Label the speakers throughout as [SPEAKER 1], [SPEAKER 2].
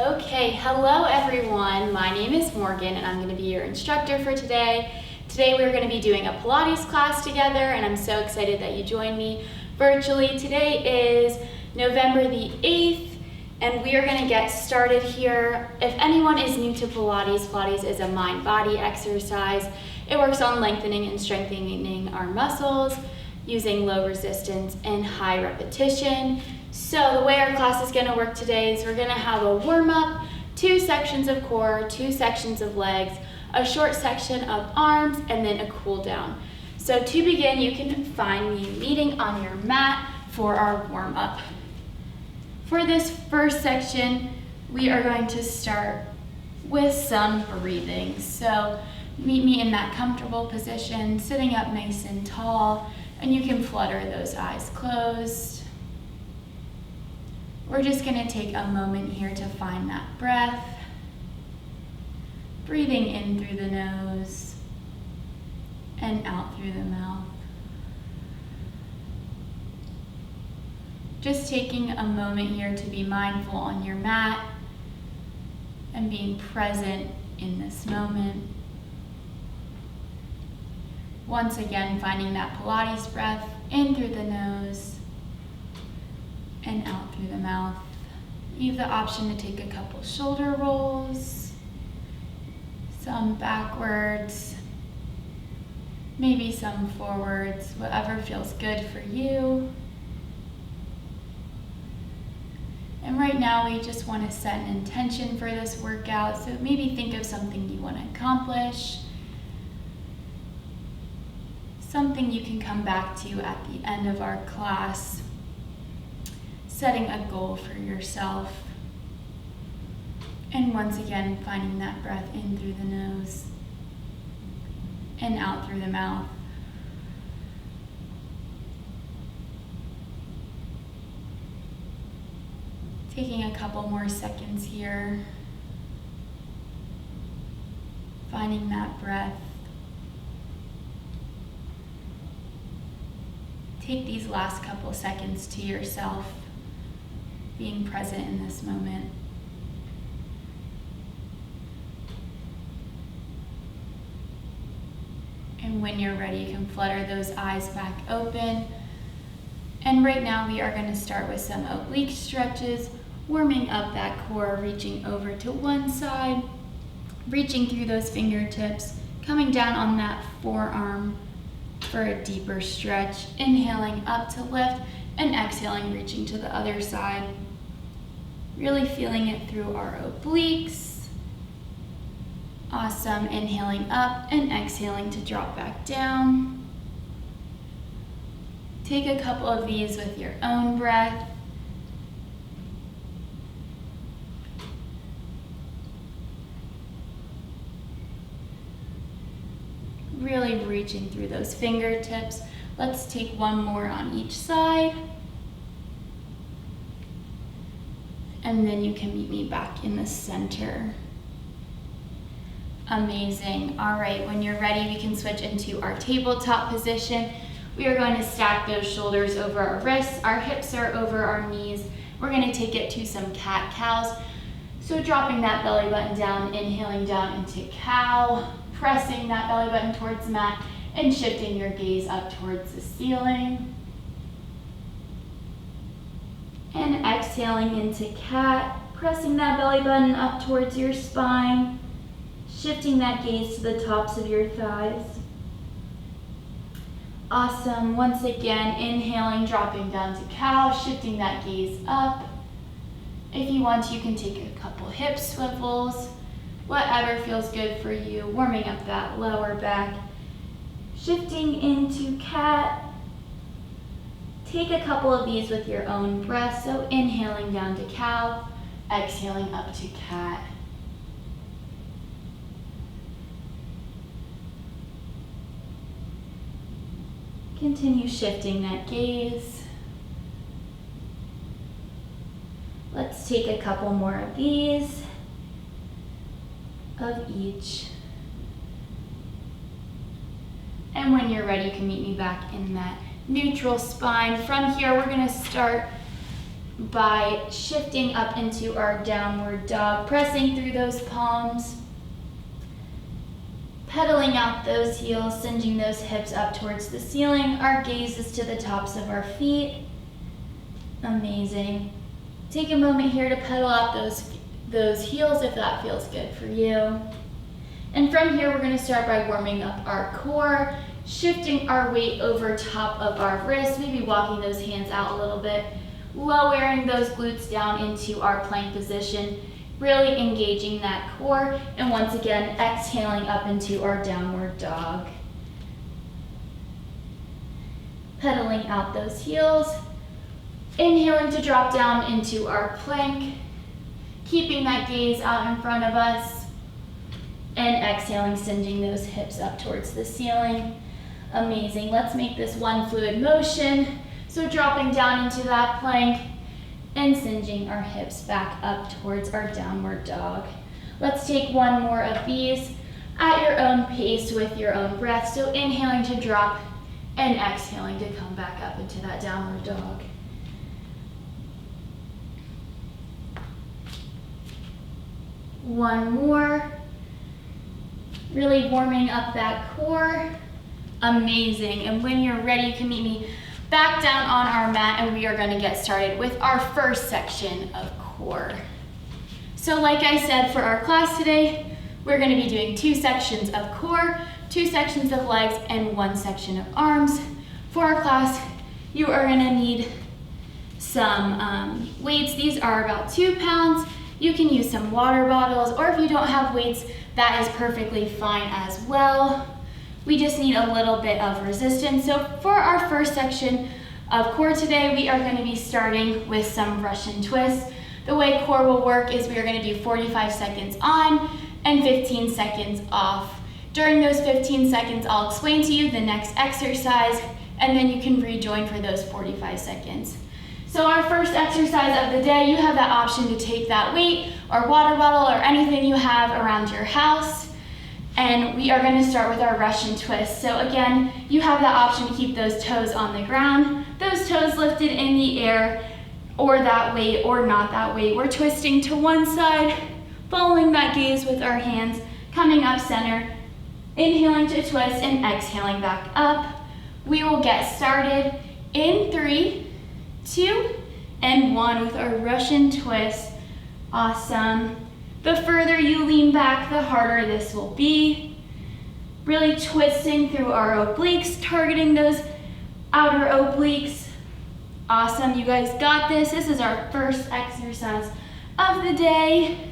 [SPEAKER 1] Okay, hello everyone. My name is Morgan and I'm going to be your instructor for today. Today we're going to be doing a Pilates class together and I'm so excited that you joined me virtually. Today is November the 8th and we are going to get started here. If anyone is new to Pilates, Pilates is a mind-body exercise. It works on lengthening and strengthening our muscles using low resistance and high repetition. So the way our class is going to work today is we're going to have a warm-up, 2 sections of core, 2 sections of legs, a short section of arms, and then a cool down. So to begin, you can find me meeting on your mat for our warm-up. For this first section, we are going to start with some breathing. So meet me in that comfortable position, sitting up nice and tall, and you can flutter those eyes closed. We're just going to take a moment here to find that breath. Breathing in through the nose and out through the mouth. Just taking a moment here to be mindful on your mat and being present in this moment. Once again, finding that Pilates breath in through the nose and out through the mouth. You have the option to take a couple shoulder rolls, some backwards, maybe some forwards, whatever feels good for you. And right now we just want to set an intention for this workout, so maybe think of something you want to accomplish, something you can come back to at the end of our class. Setting a goal for yourself. And once again, finding that breath in through the nose and out through the mouth. Taking a couple more seconds here. Finding that breath. Take these last couple seconds to yourself, being present in this moment. And when you're ready, you can flutter those eyes back open. And right now we are going to start with some oblique stretches, warming up that core, reaching over to one side, reaching through those fingertips, coming down on that forearm for a deeper stretch, inhaling up to lift and exhaling, reaching to the other side. Really feeling it through our obliques. Awesome. Inhaling up and exhaling to drop back down. Take a couple of these with your own breath. Really reaching through those fingertips. Let's take one more on each side. And then you can meet me back in the center. Amazing. All right, when you're ready, we can switch into our tabletop position. We are going to stack those shoulders over our wrists. Our hips are over our knees. We're going to take it to some cat-cows. So dropping that belly button down, inhaling down into cow, pressing that belly button towards the mat, and shifting your gaze up towards the ceiling. And exhaling into cat, pressing that belly button up towards your spine, shifting that gaze to the tops of your thighs. Awesome. Once again, inhaling, dropping down to cow, shifting that gaze up. If you want to, you can take a couple hip swivels, whatever feels good for you, warming up that lower back. Shifting into cat. Take a couple of these with your own breath. So inhaling down to cow, exhaling up to cat. Continue shifting that gaze. Let's take a couple more of these, of each. And when you're ready, you can meet me back in that neutral spine. From here, we're going to start by shifting up into our downward dog, pressing through those palms, pedaling out those heels, singeing those hips up towards the ceiling. Our gaze is to the tops of our feet. Amazing. Take a moment here to pedal out those heels if that feels good for you. And from here, we're going to start by warming up our core, shifting our weight over top of our wrists, maybe walking those hands out a little bit, lowering those glutes down into our plank position, really engaging that core, and once again, exhaling up into our downward dog. Pedaling out those heels, inhaling to drop down into our plank, keeping that gaze out in front of us, and exhaling, singeing those hips up towards the ceiling. Amazing. Let's make this one fluid motion. So dropping down into that plank and singeing our hips back up towards our downward dog. Let's take one more of these at your own pace with your own breath. So inhaling to drop and exhaling to come back up into that downward dog. One more. Really warming up that core. Amazing. And when you're ready, you can meet me back down on our mat, and we are going to get started with our first section of core. So like I said, for our class today, we're going to be doing 2 sections of core, 2 sections of legs, and 1 section of arms. For our class, you are going to need some weights. These are about 2 pounds. You can use some water bottles, or if you don't have weights, that is perfectly fine as well. We just need a little bit of resistance. So for our first section of core today, we are going to be starting with some Russian twists. The way core will work is we are going to do 45 seconds on and 15 seconds off. During those 15 seconds, I'll explain to you the next exercise, and then you can rejoin for those 45 seconds. So our first exercise of the day, you have that option to take that weight or water bottle or anything you have around your house. And we are going to start with our Russian twist. So again, you have that option to keep those toes on the ground, those toes lifted in the air, or that way or not that way. We're twisting to one side, following that gaze with our hands, coming up center, inhaling to twist and exhaling back up. We will get started in 3, 2, and 1 with our Russian twist. Awesome. The further you lean back, the harder this will be. Really twisting through our obliques, targeting those outer obliques. Awesome, you guys got this. This is our first exercise of the day.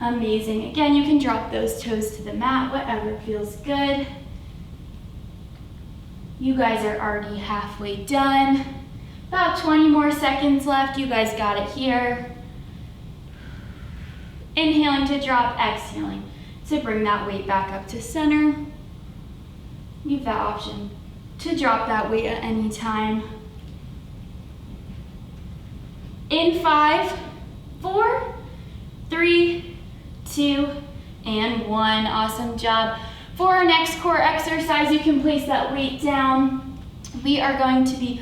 [SPEAKER 1] Amazing. Again, you can drop those toes to the mat, whatever feels good. You guys are already halfway done. About 20 more seconds left. You guys got it here. Inhaling to drop, exhaling to bring that weight back up to center. You have that option to drop that weight at any time. In 5, 4, 3, 2, and 1. Awesome job. For our next core exercise, you can place that weight down. We are going to be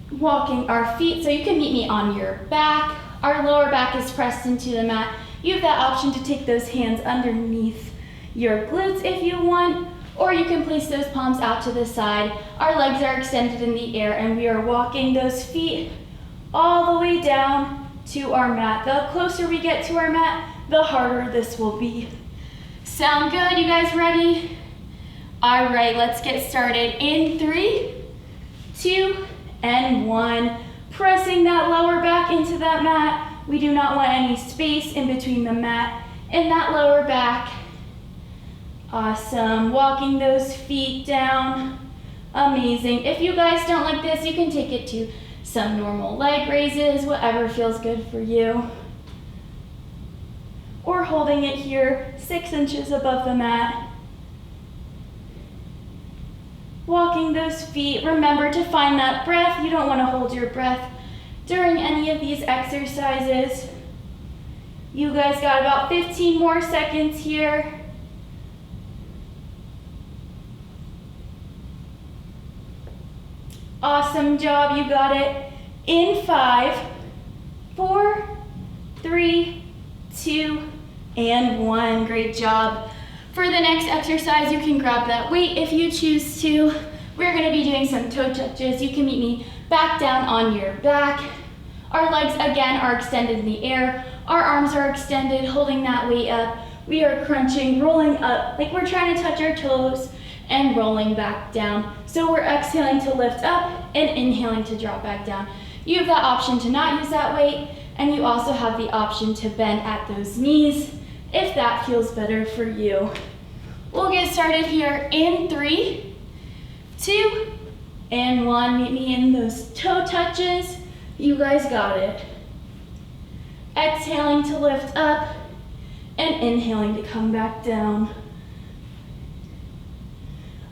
[SPEAKER 1] walking our feet, so you can meet me on your back. Our lower back is pressed into the mat. You have that option to take those hands underneath your glutes if you want, or you can place those palms out to the side. Our legs are extended in the air, and we are walking those feet all the way down to our mat. The closer we get to our mat, the harder this will be. Sound good? You guys ready? All right, let's get started in 3, 2, and 1. Pressing that lower back into that mat. We do not want any space in between the mat and that lower back. Awesome. Walking those feet down. Amazing. If you guys don't like this, you can take it to some normal leg raises, whatever feels good for you. Or holding it here 6 inches above the mat. Walking those feet. Remember to find that breath. You don't want to hold your breath during any of these exercises. You guys got about 15 more seconds here. Awesome job, you got it. In 5, 4, 3, 2, and 1. Great job. For the next exercise, you can grab that weight if you choose to. We're going to be doing some toe touches. You can meet me back down on your back. Our legs, again, are extended in the air. Our arms are extended, holding that weight up. We are crunching, rolling up, like we're trying to touch our toes, and rolling back down. So we're exhaling to lift up and inhaling to drop back down. You have that option to not use that weight, and you also have the option to bend at those knees if that feels better for you. We'll get started here in 3, 2, and 1. Meet me in those toe touches. You guys got it. Exhaling to lift up and inhaling to come back down.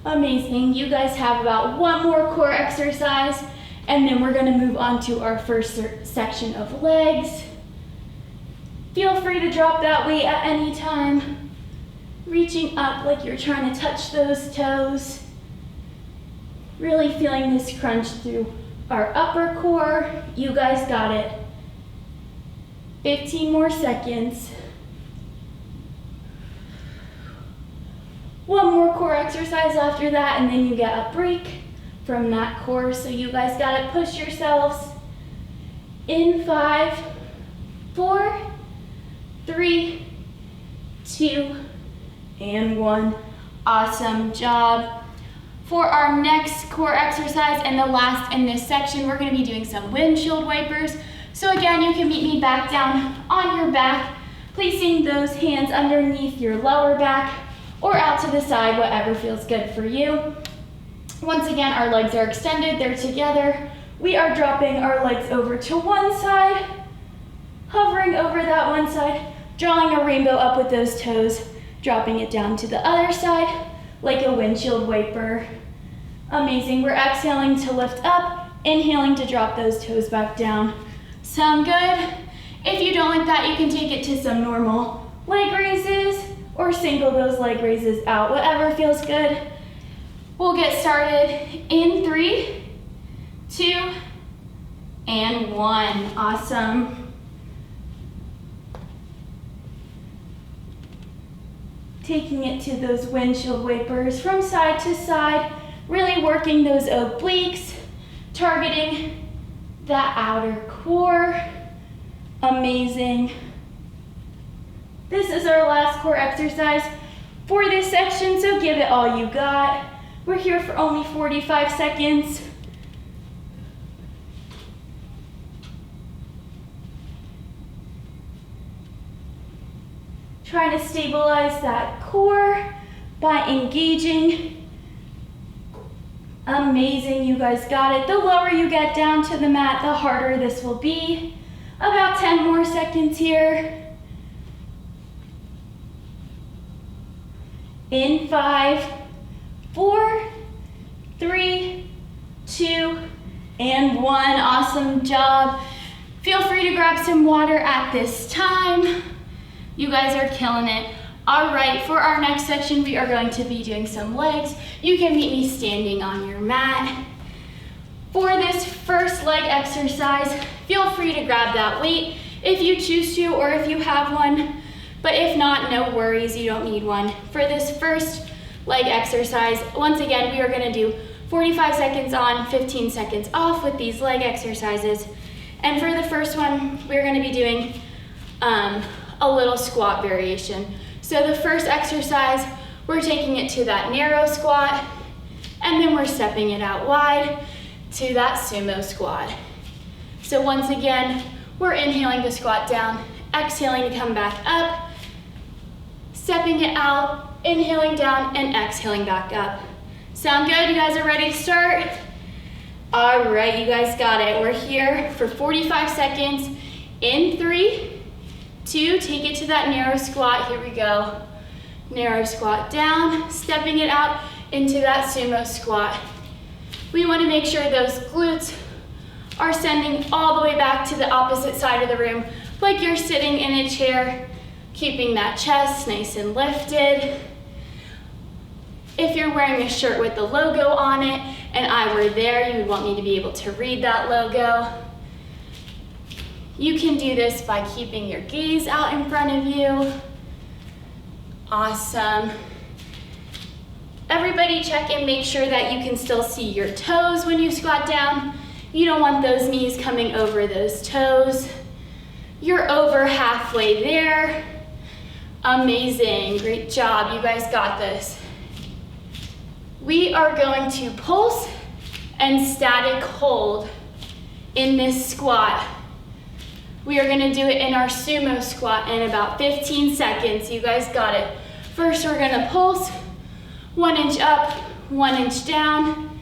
[SPEAKER 1] Amazing. You guys have about one more core exercise, and then we're going to move on to our first section of legs. Feel free to drop that weight at any time, reaching up like you're trying to touch those toes. Really feeling this crunch through our upper core. You guys got it. 15 more seconds. One more core exercise after that, and then you get a break from that core. So you guys gotta push yourselves. In 5, 4, 3, 2, and 1. Awesome job. For our next core exercise and the last in this section, we're gonna be doing some windshield wipers. So again, you can meet me back down on your back, placing those hands underneath your lower back or out to the side, whatever feels good for you. Once again, our legs are extended, they're together. We are dropping our legs over to one side, hovering over that one side, drawing a rainbow up with those toes, dropping it down to the other side like a windshield wiper. Amazing. We're exhaling to lift up, inhaling to drop those toes back down. Sound good? If you don't like that, you can take it to some normal leg raises or single those leg raises out, whatever feels good. We'll get started in 3, 2, and 1. Awesome. Taking it to those windshield wipers from side to side, really working those obliques, targeting that outer core. Amazing. This is our last core exercise for this section, so give it all you got. We're here for only 45 seconds. Trying to stabilize that core by engaging. Amazing, you guys got it. The lower you get down to the mat, the harder this will be. About 10 more seconds here. In 5, 4, 3, 2, and 1. Awesome job. Feel free to grab some water at this time. You guys are killing it. All right, for our next section, we are going to be doing some legs. You can meet me standing on your mat. For this first leg exercise, feel free to grab that weight if you choose to or if you have one. But if not, no worries, you don't need one. For this first leg exercise, once again, we are gonna do 45 seconds on, 15 seconds off with these leg exercises. And for the first one, we're gonna be doing a little squat variation. So the first exercise, we're taking it to that narrow squat, and then we're stepping it out wide to that sumo squat. So once again, we're inhaling to squat down, exhaling to come back up, stepping it out, inhaling down, and exhaling back up. Sound good? You guys are ready to start? All right, you guys got it. We're here for 45 seconds. In 3, 2, take it to that narrow squat. Here we go. Narrow squat down, stepping it out into that sumo squat. We want to make sure those glutes are sending all the way back to the opposite side of the room, like you're sitting in a chair, keeping that chest nice and lifted. If you're wearing a shirt with the logo on it and I were there, you would want me to be able to read that logo. You can do this by keeping your gaze out in front of you. Awesome. Everybody check and make sure that you can still see your toes when you squat down. You don't want those knees coming over those toes. You're over halfway there. Amazing, great job, you guys got this. We are going to pulse and static hold in this squat. We are gonna do it in our sumo squat in about 15 seconds. You guys got it. First, we're gonna pulse, 1 inch up, 1 inch down.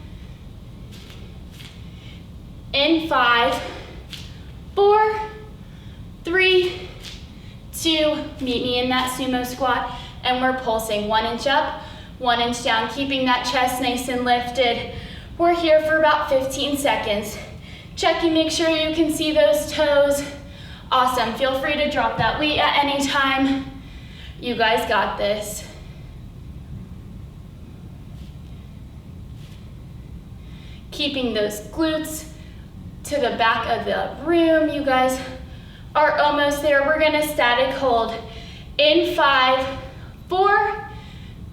[SPEAKER 1] In 5, 4, 3, 2, meet me in that sumo squat, and we're pulsing 1 inch up, 1 inch down, keeping that chest nice and lifted. We're here for about 15 seconds. Checking, make sure you can see those toes. Awesome, feel free to drop that weight at any time. You guys got this. Keeping those glutes to the back of the room. You guys are almost there. We're gonna static hold in 5, 4,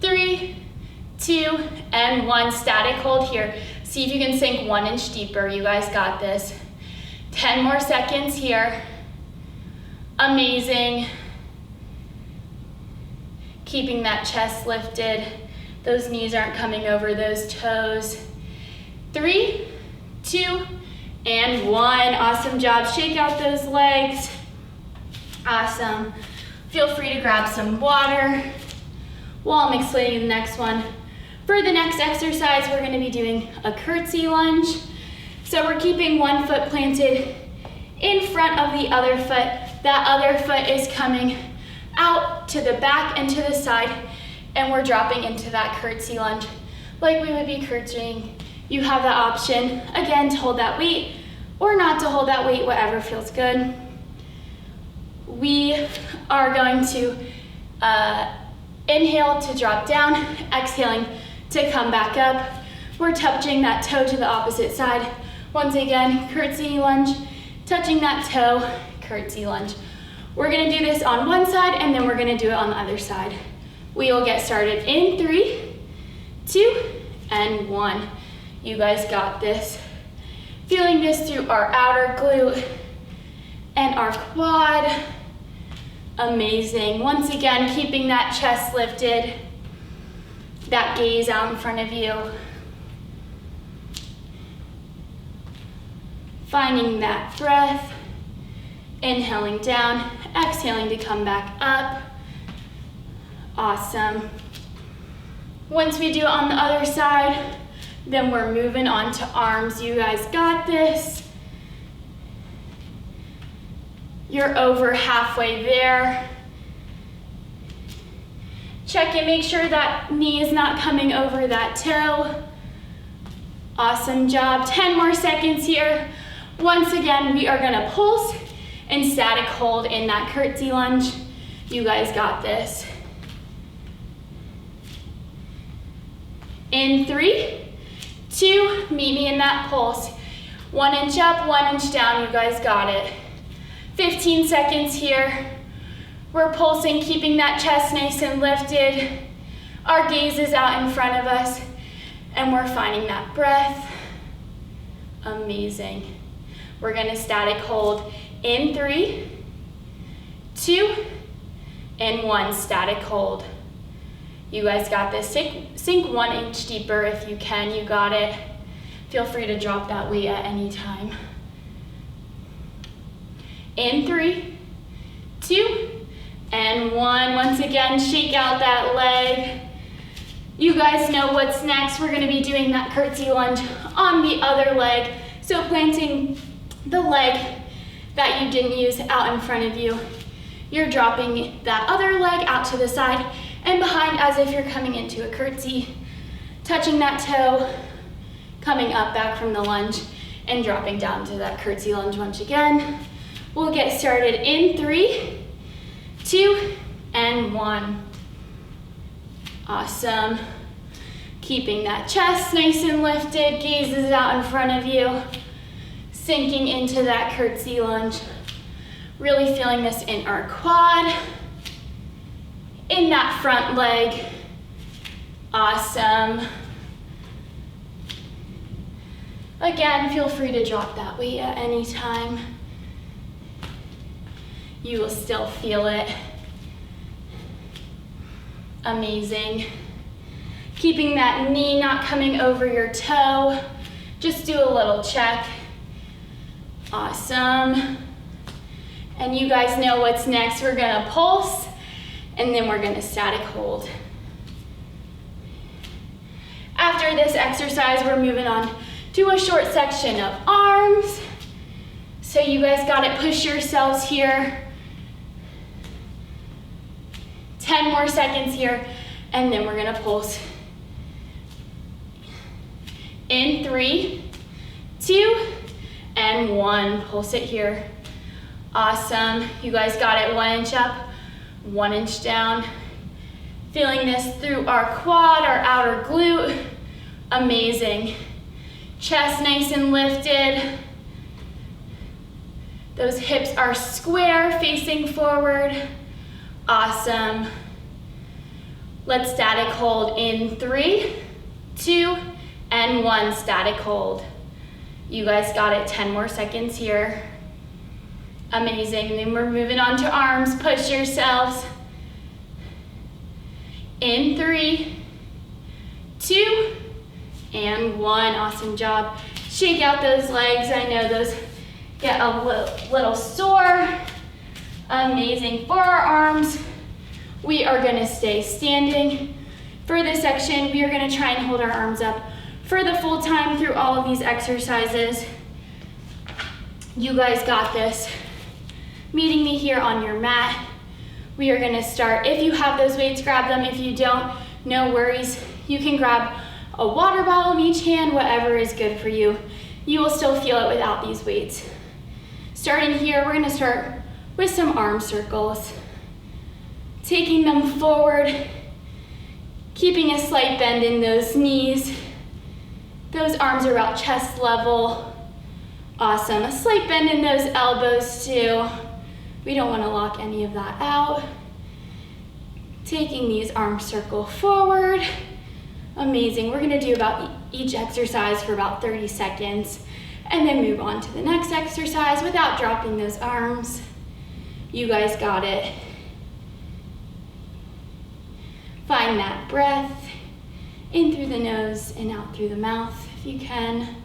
[SPEAKER 1] 3, 2, and 1. Static hold here. See if you can sink 1 inch deeper. You guys got this. 10 more seconds here. Amazing. Keeping that chest lifted. Those knees aren't coming over those toes. 3, 2, and 1. Awesome job. Shake out those legs. Awesome. Feel free to grab some water while I'm explaining the next one. For the next exercise, we're going to be doing a curtsy lunge. So we're keeping one foot planted in front of the other foot. That other foot is coming out to the back and to the side, and we're dropping into that curtsy lunge like we would be curtsying. You have the option, again, to hold that weight or not to hold that weight, whatever feels good. We are going to inhale to drop down, exhaling to come back up. We're touching that toe to the opposite side. Once again, curtsy lunge, touching that toe, curtsy lunge. We're gonna do this on one side and then we're gonna do it on the other side. We will get started in 3, 2, and 1. You guys got this. Feeling this through our outer glute and our quad. Amazing. Once again, keeping that chest lifted, that gaze out in front of you. Finding that breath, inhaling down, exhaling to come back up. Awesome. Once we do it on the other side, then we're moving on to arms. You guys got this. You're over halfway there. Check and make sure that knee is not coming over that toe. Awesome job. 10 more seconds here. Once again, we are gonna pulse and static hold in that curtsy lunge. You guys got this. In 3, 2, meet me in that pulse. 1 inch up, 1 inch down, you guys got it. 15 seconds here. We're pulsing, keeping that chest nice and lifted. Our gaze is out in front of us, and we're finding that breath. Amazing. We're gonna static hold in 3, 2, and 1, static hold. You guys got this. Sink 1 inch deeper if you can, you got it. Feel free to drop that weight at any time. In 3, 2, and 1. Once again, shake out that leg. You guys know what's next. We're gonna be doing that curtsy lunge on the other leg. So planting the leg that you didn't use out in front of you. You're dropping that other leg out to the side and behind as if you're coming into a curtsy, touching that toe, coming up back from the lunge, and dropping down to that curtsy lunge once again. We'll get started in 3, 2, and 1. Awesome. Keeping that chest nice and lifted, gaze is out in front of you, sinking into that curtsy lunge. Really feeling this in our quad, in that front leg. Awesome. Again, feel free to drop that weight at any time. You will still feel it. Amazing. Keeping that knee not coming over your toe. Just do a little check. Awesome. And you guys know what's next. We're gonna pulse, and then we're gonna static hold. After this exercise, we're moving on to a short section of arms. So you guys got it, push yourselves here. 10 more seconds here, and then we're gonna pulse. In 3, 2, and 1. Pulse it here. Awesome. You guys got it. 1 inch up, 1 inch down. Feeling this through our quad, our outer glute. Amazing. Chest nice and lifted. Those hips are square, facing forward. Awesome. Let's static hold in 3, 2, and 1. Static hold. You guys got it. 10 more seconds here. Amazing. And then we're moving on to arms. Push yourselves. In 3, 2, and 1. Awesome job. Shake out those legs. I know those get a little sore. Amazing. For our arms, we are going to stay standing. For this section, we are going to try and hold our arms up for the full time through all of these exercises. You guys got this. Meeting me here on your mat. We are gonna start. If you have those weights, grab them. If you don't, no worries. You can grab a water bottle in each hand, whatever is good for you. You will still feel it without these weights. Starting here, we're gonna start with some arm circles. Taking them forward, keeping a slight bend in those knees. Those arms are about chest level. Awesome. A slight bend in those elbows too. We don't want to lock any of that out. Taking these arms circle forward. Amazing. We're going to do about each exercise for about 30 seconds and then move on to the next exercise without dropping those arms. You guys got it. Find that breath in through the nose and out through the mouth if you can.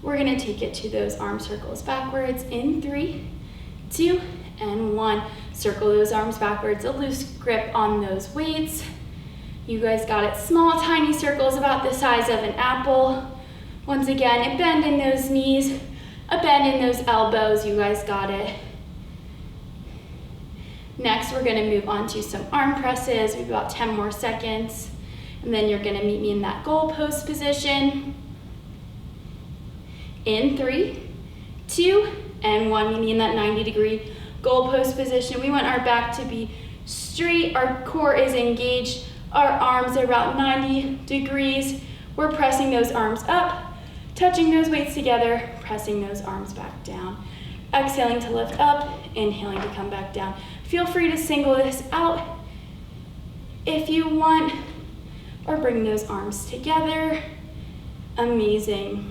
[SPEAKER 1] We're gonna take it to those arm circles backwards in 3, 2, and 1. Circle those arms backwards, a loose grip on those weights. You guys got it. Small, tiny circles about the size of an apple. Once again, a bend in those knees, a bend in those elbows. You guys got it. Next, we're gonna move on to some arm presses. We have about 10 more seconds. And then you're gonna meet me in that goal post position. In 3, 2, and 1. Meet me in that 90-degree goal post position. We want our back to be straight. Our core is engaged. Our arms are about 90 degrees. We're pressing those arms up, touching those weights together, pressing those arms back down. Exhaling to lift up, inhaling to come back down. Feel free to single this out if you want, or bring those arms together. Amazing.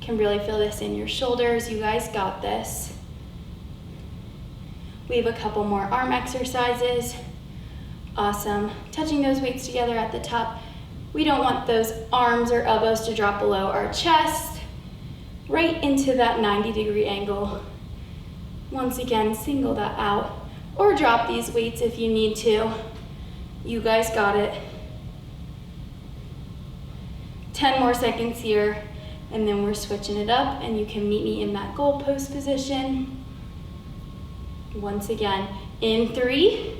[SPEAKER 1] Can really feel this in your shoulders. You guys got this. We have a couple more arm exercises. Awesome. Touching those weights together at the top. We don't want those arms or elbows to drop below our chest. Right into that 90-degree angle. Once again, single that out. Or drop these weights if you need to. You guys got it. 10 more seconds here. And then we're switching it up, and you can meet me in that goal post position. Once again, in 3,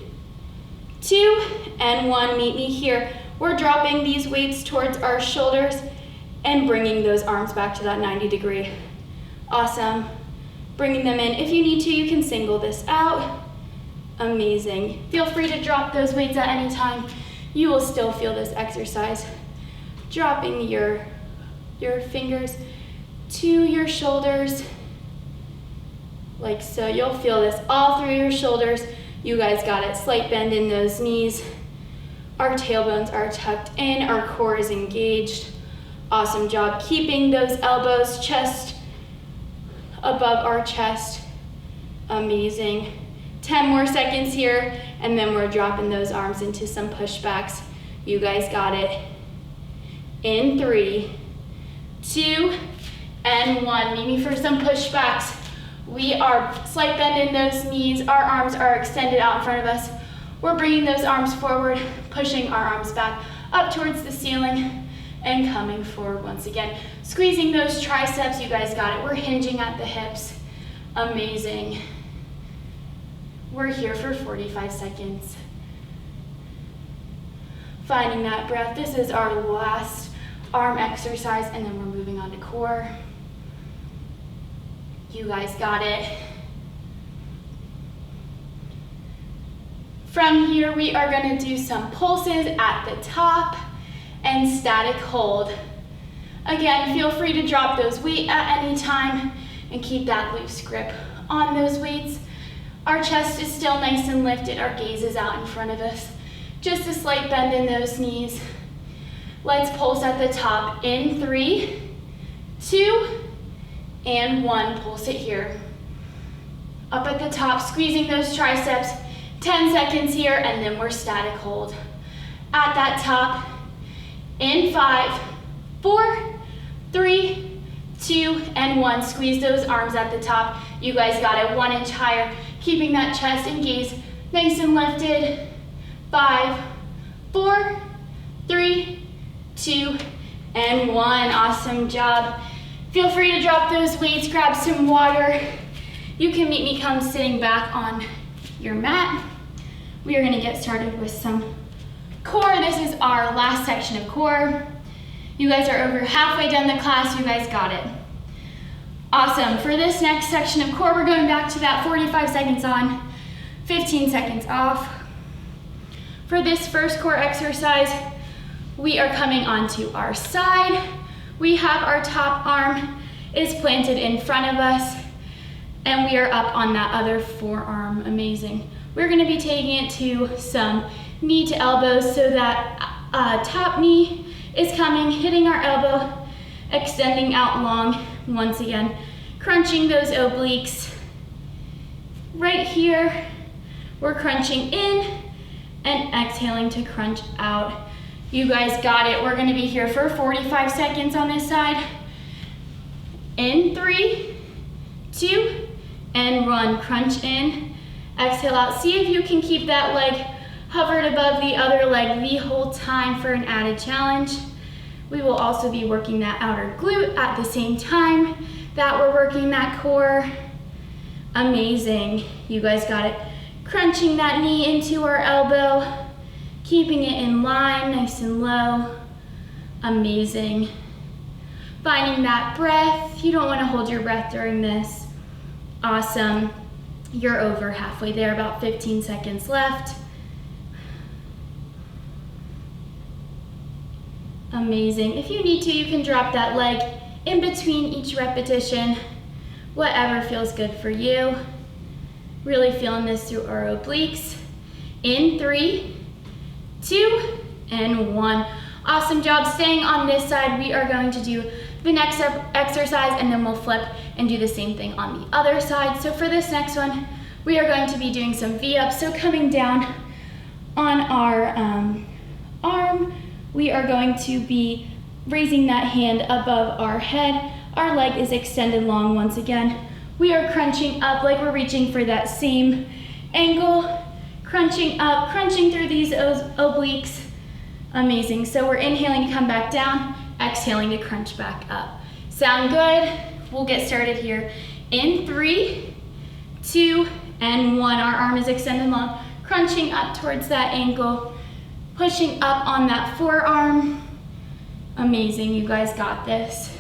[SPEAKER 1] 2, and 1, meet me here. We're dropping these weights towards our shoulders and bringing those arms back to that 90-degree. Awesome. Bringing them in. If you need to, you can single this out. Amazing. Feel free to drop those weights at any time. You will still feel this exercise. Dropping your your fingers to your shoulders, like so. You'll feel this all through your shoulders. You guys got it. Slight bend in those knees. Our tailbones are tucked in, our core is engaged. Awesome job keeping those elbows, chest above our chest. Amazing. 10 more seconds here, and then we're dropping those arms into some pushbacks. You guys got it. In 3, 2, and 1. Meet me for some pushbacks. We are slight bend in those knees. Our arms are extended out in front of us. We're bringing those arms forward, pushing our arms back up towards the ceiling, and coming forward once again. Squeezing those triceps. You guys got it. We're hinging at the hips. Amazing. We're here for 45 seconds. Finding that breath. This is our last arm exercise, and then we're moving on to core. You guys got it. From here, we are going to do some pulses at the top and static hold. Again, feel free to drop those weights at any time and keep that loose grip on those weights. Our chest is still nice and lifted. Our gaze is out in front of us. Just a slight bend in those knees. Let's pulse at the top. In 3, 2, and 1. Pulse it here. Up at the top, squeezing those triceps. 10 seconds here, and then we're static hold. At that top, in 5, 4, 3, 2, and 1. Squeeze those arms at the top. You guys got it. 1 inch higher, keeping that chest and gaze nice and lifted. 5, 4, 3, 2, and 1. Awesome job. Feel free to drop those weights, grab some water. You can meet me come sitting back on your mat. We are going to get started with some core. This is our last section of core. You guys are over halfway done the class. You guys got it. Awesome. For this next section of core, we're going back to that 45 seconds on, 15 seconds off. For this first core exercise, we are coming onto our side. We have our top arm is planted in front of us, and we are up on that other forearm. Amazing. We're going to be taking it to some knee to elbows, so that top knee is coming, hitting our elbow, extending out long. Once again, crunching those obliques. Right here, we're crunching in and exhaling to crunch out. You guys got it. We're going to be here for 45 seconds on this side. In 3, 2, and 1. Crunch in, exhale out. See if you can keep that leg hovered above the other leg the whole time for an added challenge. We will also be working that outer glute at the same time that we're working that core. Amazing. You guys got it. Crunching that knee into our elbow, keeping it in line, nice and low. Amazing. Finding that breath. You don't want to hold your breath during this. Awesome. You're over halfway there, about 15 seconds left. Amazing. If you need to, you can drop that leg in between each repetition, whatever feels good for you. Really feeling this through our obliques. In 3, 2, and 1. Awesome job staying on this side. We are going to do the next exercise, and then we'll flip and do the same thing on the other side. So for this next one, we are going to be doing some V-ups. So coming down on our arm, we are going to be raising that hand above our head. Our leg is extended long once again. We are crunching up like we're reaching for that same angle. Crunching up, crunching through these obliques. Amazing. So we're inhaling to come back down, exhaling to crunch back up. Sound good? We'll get started here. In 3, 2, and 1. Our arm is extended long, crunching up towards that ankle, pushing up on that forearm. Amazing, you guys got this.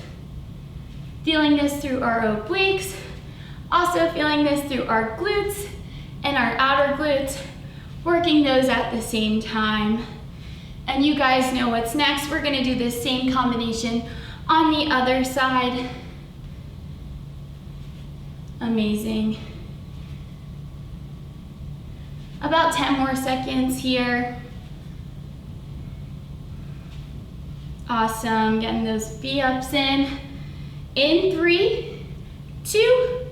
[SPEAKER 1] Feeling this through our obliques, also feeling this through our glutes and our outer glutes, working those at the same time. And you guys know what's next. We're gonna do this same combination On the other side. Amazing. About 10 more seconds here. Awesome, getting those V-ups in. In 3, 2,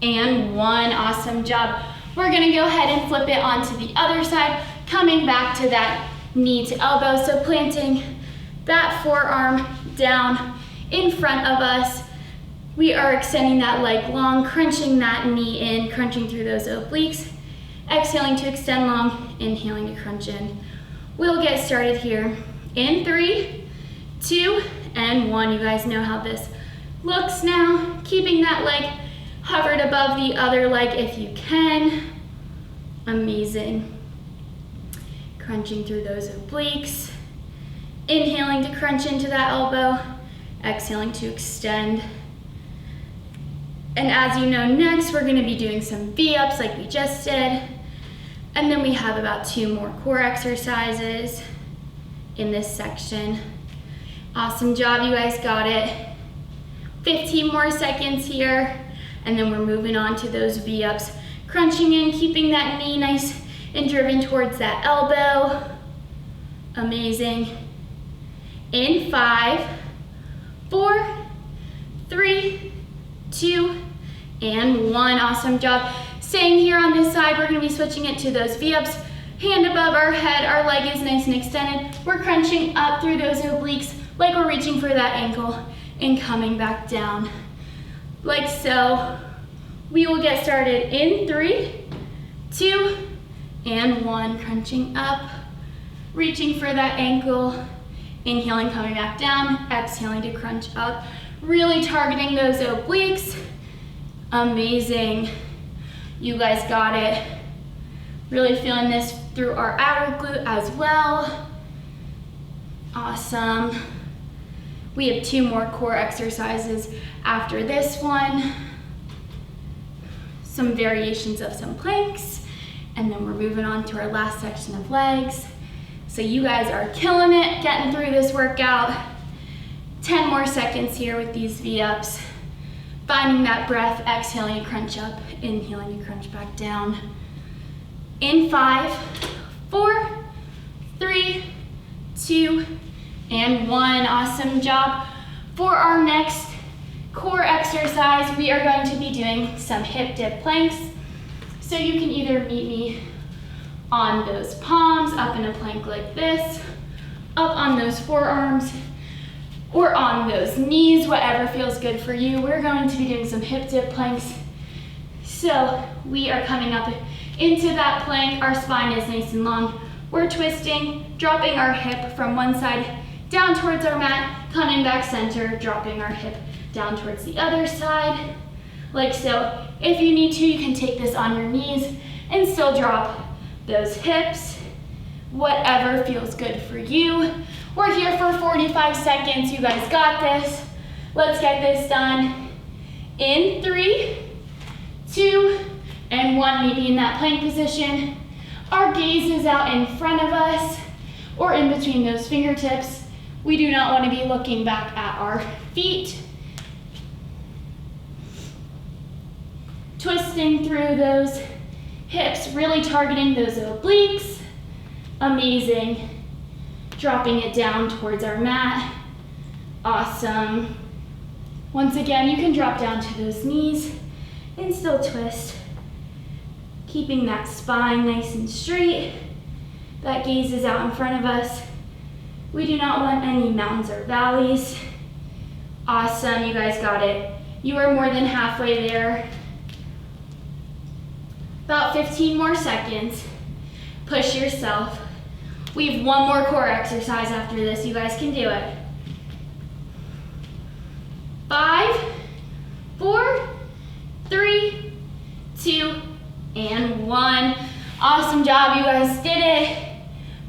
[SPEAKER 1] and 1. Awesome job. We're gonna go ahead and flip it onto the other side, coming back to that knee to elbow. So planting that forearm down in front of us. We are extending that leg long, crunching that knee in, crunching through those obliques. Exhaling to extend long, inhaling to crunch in. We'll get started here. In 3, 2, and 1. You guys know how this looks now. Keeping that leg hovered above the other leg if you can. Amazing. Crunching through those obliques. Inhaling to crunch into that elbow. Exhaling to extend. And as you know, next we're going to be doing some V-ups like we just did. And then we have about 2 more core exercises in this section. Awesome job, you guys got it. 15 more seconds here. And then we're moving on to those V-ups. Crunching in, keeping that knee nice and driven towards that elbow. Amazing. In 5, 4, 3, 2, and 1. Awesome job. Staying here on this side, we're gonna be switching it to those V-ups. Hand above our head, our leg is nice and extended. We're crunching up through those obliques like we're reaching for that ankle and coming back down. Like so. We will get started in 3, 2, and 1. Crunching up, reaching for that ankle, inhaling, coming back down, exhaling to crunch up. Really targeting those obliques. Amazing. You guys got it. Really feeling this through our outer glute as well. Awesome. We have 2 more core exercises after this one. Some variations of some planks, and then we're moving on to our last section of legs. So you guys are killing it, getting through this workout. 10 more seconds here with these V-ups. Finding that breath, exhaling to crunch up, inhaling to crunch back down. In 5, 4, 3, 2, and 1. Awesome job. For our next core exercise, we are going to be doing some hip dip planks. So you can either meet me on those palms, up in a plank like this, up on those forearms, or on those knees, whatever feels good for you. We're going to be doing some hip dip planks. So we are coming up into that plank. Our spine is nice and long. We're twisting, dropping our hip from one side down towards our mat, coming back center, dropping our hip down towards the other side, like so. If you need to, you can take this on your knees and still drop those hips, whatever feels good for you. We're here for 45 seconds. You guys got this. Let's get this done. In 3, 2, and 1. Maybe in that plank position. Our gaze is out in front of us or in between those fingertips. We do not want to be looking back at our feet. Twisting through those hips, really targeting those obliques. Amazing. Dropping it down towards our mat. Awesome. Once again, you can drop down to those knees and still twist. Keeping that spine nice and straight. That gaze is out in front of us. We do not want any mountains or valleys. Awesome, you guys got it. You are more than halfway there. About 15 more seconds. Push yourself. We have 1 more core exercise after this. You guys can do it. 5, 4, 3, 2, and 1. Awesome job, you guys did it.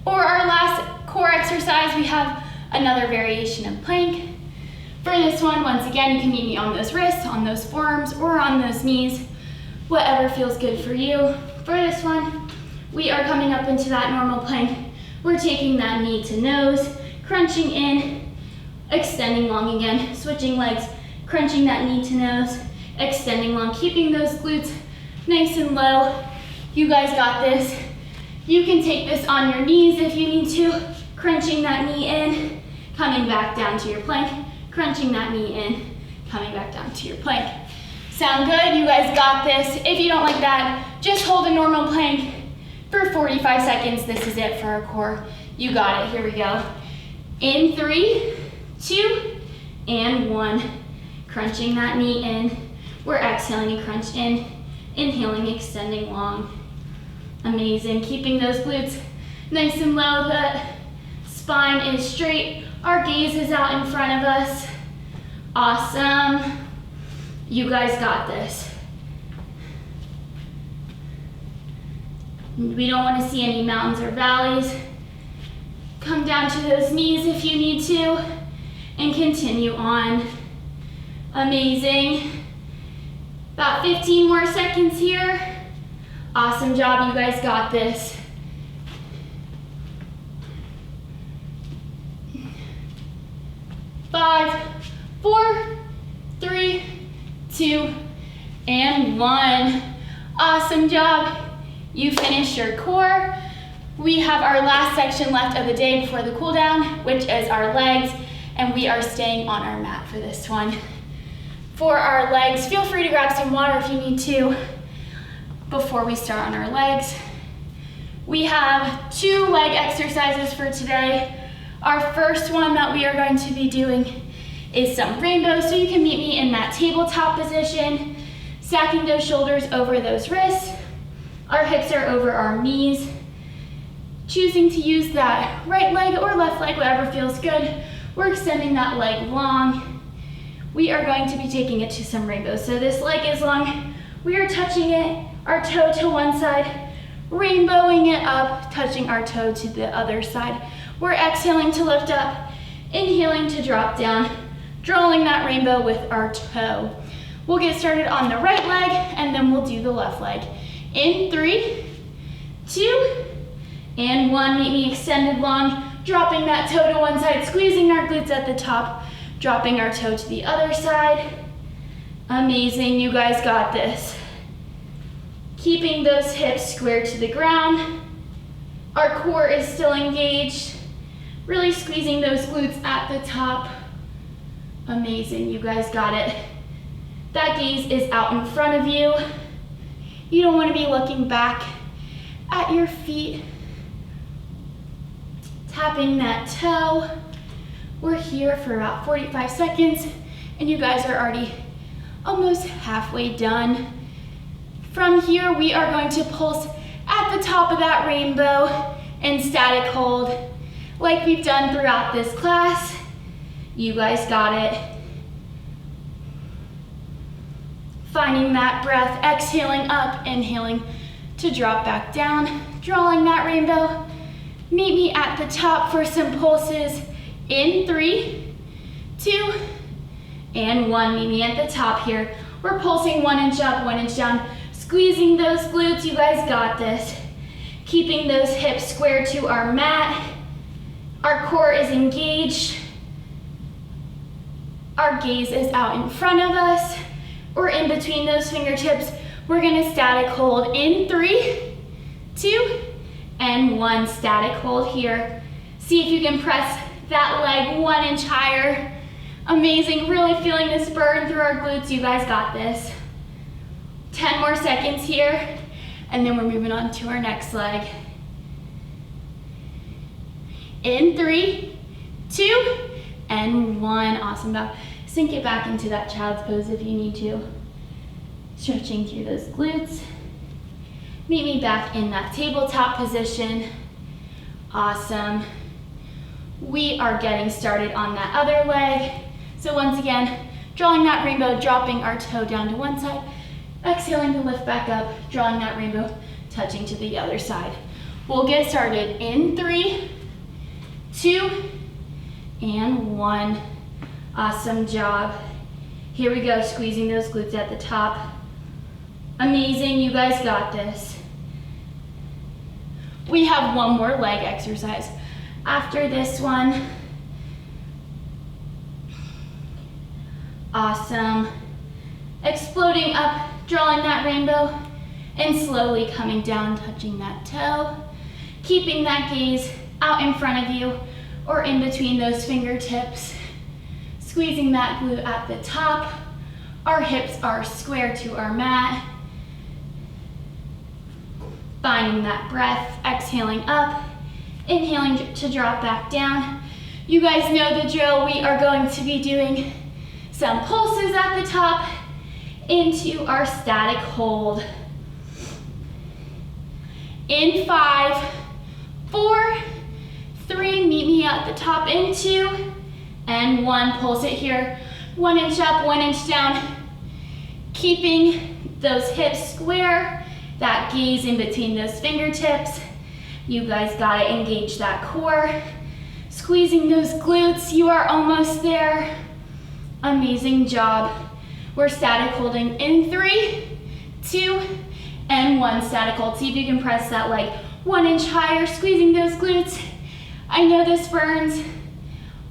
[SPEAKER 1] For our last core exercise, we have another variation of plank. For this one, once again, you can meet me on those wrists, on those forearms, or on those knees, whatever feels good for you. For this one, we are coming up into that normal plank. We're taking that knee to nose, crunching in, extending long again, switching legs, crunching that knee to nose, extending long, keeping those glutes nice and low. You guys got this. You can take this on your knees if you need to, crunching that knee in, coming back down to your plank, crunching that knee in, coming back down to your plank. Sound good? You guys got this. If you don't like that, just hold a normal plank for 45 seconds. This is it for our core. You got it. Here we go. In 3, 2, and 1. Crunching that knee in. We're exhaling and crunch in. Inhaling, extending long. Amazing. Keeping those glutes nice and low. The spine is straight. Our gaze is out in front of us. Awesome. You guys got this. We don't want to see any mountains or valleys. Come down to those knees if you need to, and continue on. Amazing. About 15 more seconds here. Awesome job, you guys got this. Five, 4, 3, 2, and 1. Awesome job. You finished your core. We have our last section left of the day before the cool down, which is our legs, and we are staying on our mat for this one. For our legs, feel free to grab some water if you need to before we start on our legs. We have 2 leg exercises for today. Our first one that we are going to be doing is some rainbows, so you can meet me in that tabletop position, stacking those shoulders over those wrists. Our hips are over our knees. Choosing to use that right leg or left leg, whatever feels good. We're extending that leg long. We are going to be taking it to some rainbows. So this leg is long. We are touching it, our toe to one side, rainbowing it up, touching our toe to the other side. We're exhaling to lift up, inhaling to drop down, drawing that rainbow with our toe. We'll get started on the right leg, and then we'll do the left leg. In 3, 2, and 1. Meet me extended long, dropping that toe to one side, squeezing our glutes at the top, dropping our toe to the other side. Amazing, you guys got this. Keeping those hips square to the ground. Our core is still engaged. Really squeezing those glutes at the top. Amazing, you guys got it. That gaze is out in front of you. You don't want to be looking back at your feet. Tapping that toe. We're here for about 45 seconds, and you guys are already almost halfway done. From here, we are going to pulse at the top of that rainbow and static hold like we've done throughout this class. You guys got it. Finding that breath, exhaling up, inhaling to drop back down, drawing that rainbow. Meet me at the top for some pulses. In 3, 2, and 1. Meet me at the top here. We're pulsing 1 inch up, 1 inch down, squeezing those glutes. You guys got this. Keeping those hips square to our mat. Our core is engaged. Our gaze is out in front of us. We're in between those fingertips. We're gonna static hold in 3, 2, and 1. Static hold here. See if you can press that leg 1 inch higher. Amazing, really feeling this burn through our glutes. You guys got this. 10 more seconds here, and then we're moving on to our next leg. In 3, 2, and 1. Awesome job. Sink it back into that child's pose if you need to. Stretching through those glutes. Meet me back in that tabletop position. Awesome. We are getting started on that other leg. So once again, drawing that rainbow, dropping our toe down to one side, exhaling to lift back up, drawing that rainbow, touching to the other side. We'll get started in 3, 2, and 1. Awesome job. Here we go, squeezing those glutes at the top. Amazing, you guys got this. We have 1 more leg exercise. After this one, Awesome. Exploding up, drawing that rainbow, and slowly coming down, touching that toe. Keeping that gaze out in front of you or in between those fingertips. Squeezing that glute at the top. Our hips are square to our mat. Finding that breath, exhaling up, inhaling to drop back down. You guys know the drill. We are going to be doing some pulses at the top into our static hold. In 5, 4, 3, meet me at the top in 2, and 1, pulse it here. 1 inch up, 1 inch down. Keeping those hips square, that gaze in between those fingertips. You guys gotta engage that core. Squeezing those glutes, you are almost there. Amazing job. We're static holding in 3, 2, and 1. Static hold. See if you can press that leg 1 inch higher, squeezing those glutes. I know this burns.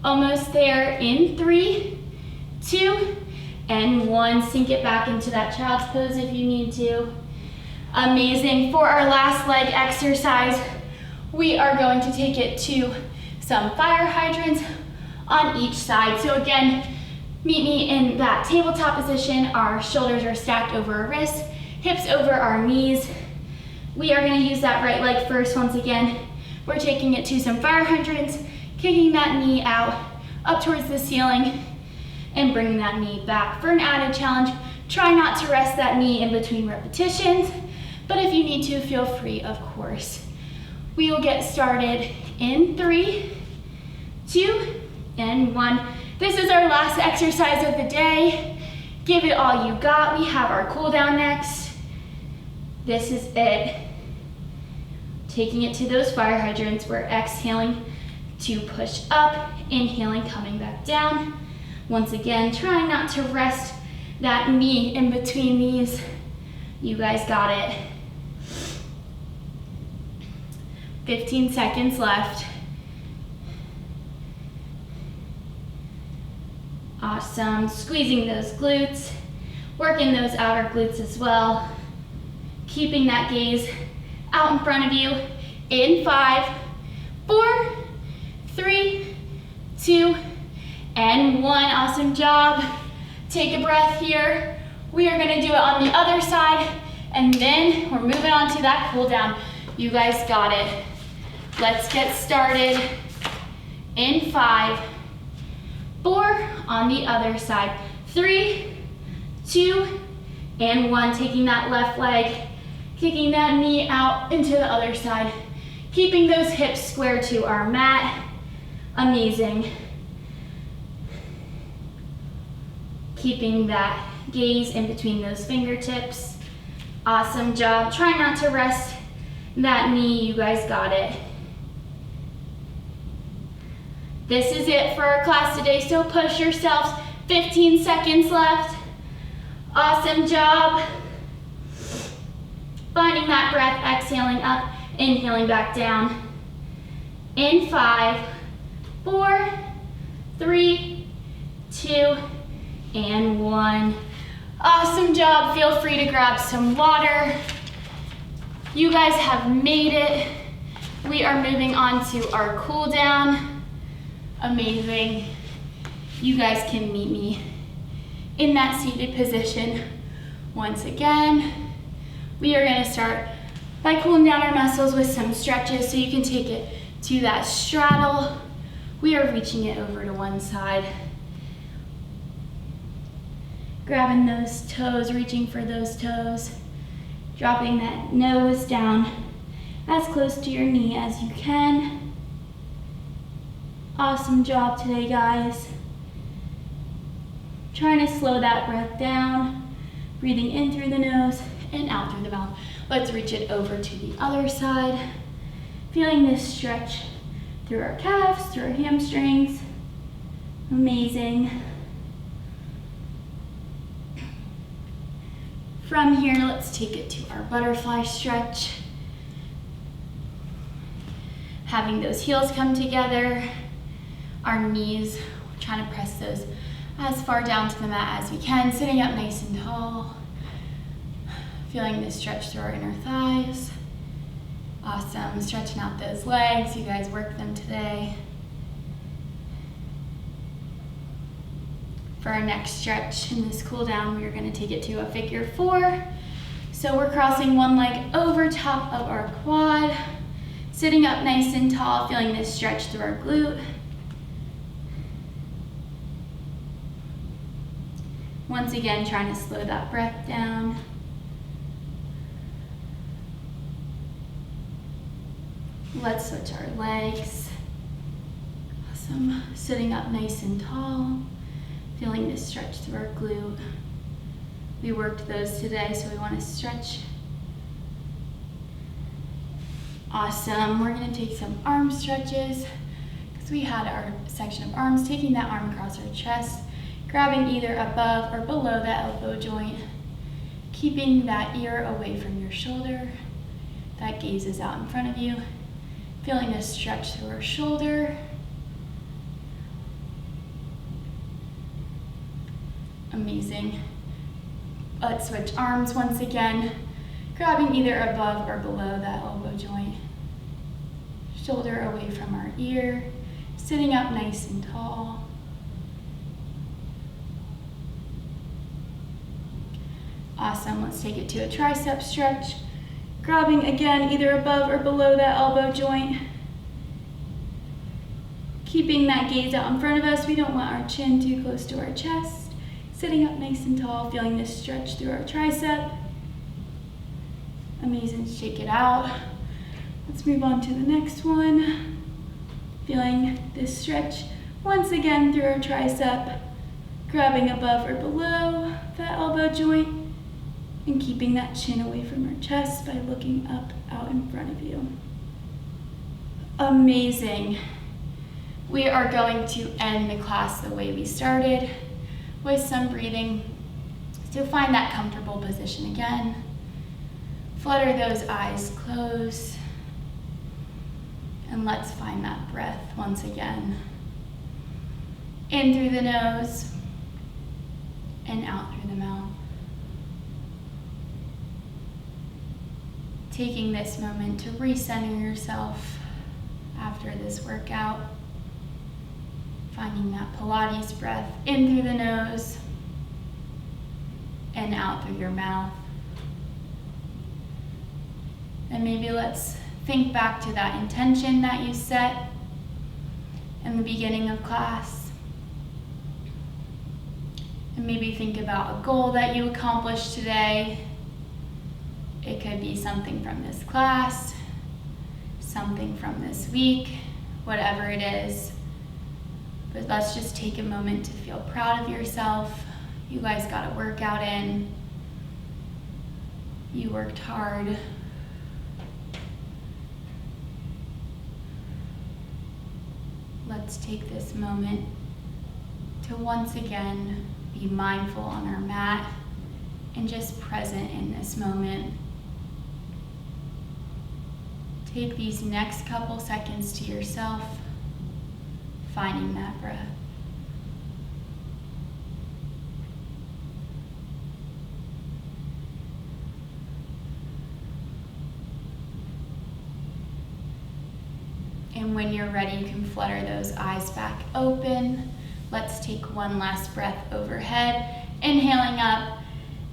[SPEAKER 1] Almost there in 3, 2, and 1. Sink it back into that child's pose if you need to. Amazing. For our last leg exercise, we are going to take it to some fire hydrants on each side. So again, meet me in that tabletop position. Our shoulders are stacked over our wrists, hips over our knees. We are going to use that right leg first. Once again, we're taking it to some fire hydrants, kicking that knee out, up towards the ceiling, and bringing that knee back. For an added challenge, try not to rest that knee in between repetitions, but if you need to, feel free, of course. We will get started in 3, 2, and 1. This is our last exercise of the day. Give it all you got. We have our cool down next. This is it. Taking it to those fire hydrants. We're exhaling to push up, inhaling, coming back down. Once again, trying not to rest that knee in between these. You guys got it. 15 seconds left. Awesome. Squeezing those glutes, working those outer glutes as well. Keeping that gaze out in front of you in 5, 4, 3, 2, and 1. Awesome job. Take a breath here. We are going to do it on the other side, and then we're moving on to that cool down. You guys got it. Let's get started in 5, 4, on the other side. 3, 2, and 1. Taking that left leg, kicking that knee out into the other side. Keeping those hips square to our mat. Amazing. Keeping that gaze in between those fingertips. Awesome job. Try not to rest that knee. You guys got it. This is it for our class today, so push yourselves. 15 seconds left. Awesome job. Finding that breath, exhaling up, inhaling back down. In 5, 4, 3, 2, and 1. Awesome job. Feel free to grab some water. You guys have made it. We are moving on to our cool down. Amazing. You guys can meet me in that seated position. Once again, we are going to start by cooling down our muscles with some stretches, so you can take it to that straddle. We are reaching it over to one side. Grabbing those toes, reaching for those toes. Dropping that nose down as close to your knee as you can. Awesome job today, guys. Trying to slow that breath down. Breathing in through the nose and out through the mouth. Let's reach it over to the other side. Feeling this stretch through our calves, through our hamstrings. Amazing. From here, let's take it to our butterfly stretch. Having those heels come together, our knees, we're trying to press those as far down to the mat as we can, sitting up nice and tall. Feeling this stretch through our inner thighs. Awesome, stretching out those legs. You guys worked them today. For our next stretch in this cool down, we are going to take it to a figure 4. So we're crossing one leg over top of our quad, sitting up nice and tall, feeling this stretch through our glute. Once again, trying to slow that breath down. Let's switch our legs. Awesome, sitting up nice and tall. Feeling this stretch through our glute. We worked those today, so we want to stretch. Awesome. We're going to take some arm stretches because we had our section of arms, taking that arm across our chest, grabbing either above or below that elbow joint, keeping that ear away from your shoulder. That gaze is out in front of you. Feeling this stretch through our shoulder. Amazing. Let's switch arms once again, grabbing either above or below that elbow joint. Shoulder away from our ear, sitting up nice and tall. Awesome, let's take it to a tricep stretch. Grabbing again either above or below that elbow joint. Keeping that gaze out in front of us. We don't want our chin too close to our chest. Sitting up nice and tall, feeling this stretch through our tricep. Amazing, shake it out. Let's move on to the next one. Feeling this stretch once again through our tricep, grabbing above or below that elbow joint, and keeping that chin away from our chest by looking up out in front of you. Amazing. We are going to end the class the way we started, with some breathing. So find that comfortable position again. Flutter those eyes closed. And let's find that breath once again. In through the nose and out through the mouth. Taking this moment to recenter yourself after this workout. Finding that Pilates breath in through the nose and out through your mouth. And maybe let's think back to that intention that you set in the beginning of class. And maybe think about a goal that you accomplished today. It could be something from this class, something from this week, whatever it is. But let's just take a moment to feel proud of yourself. You guys got a workout in. You worked hard. Let's take this moment to once again be mindful on our mat and just present in this moment. Take these next couple seconds to yourself, finding that breath. And when you're ready, you can flutter those eyes back open. Let's take one last breath overhead, inhaling up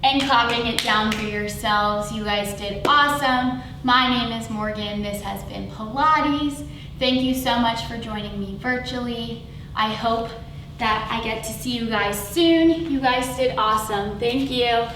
[SPEAKER 1] and clapping it down for yourselves. You guys did awesome. My name is Morgan. This has been Pilates. Thank you so much for joining me virtually. I hope that I get to see you guys soon. You guys did awesome. Thank you.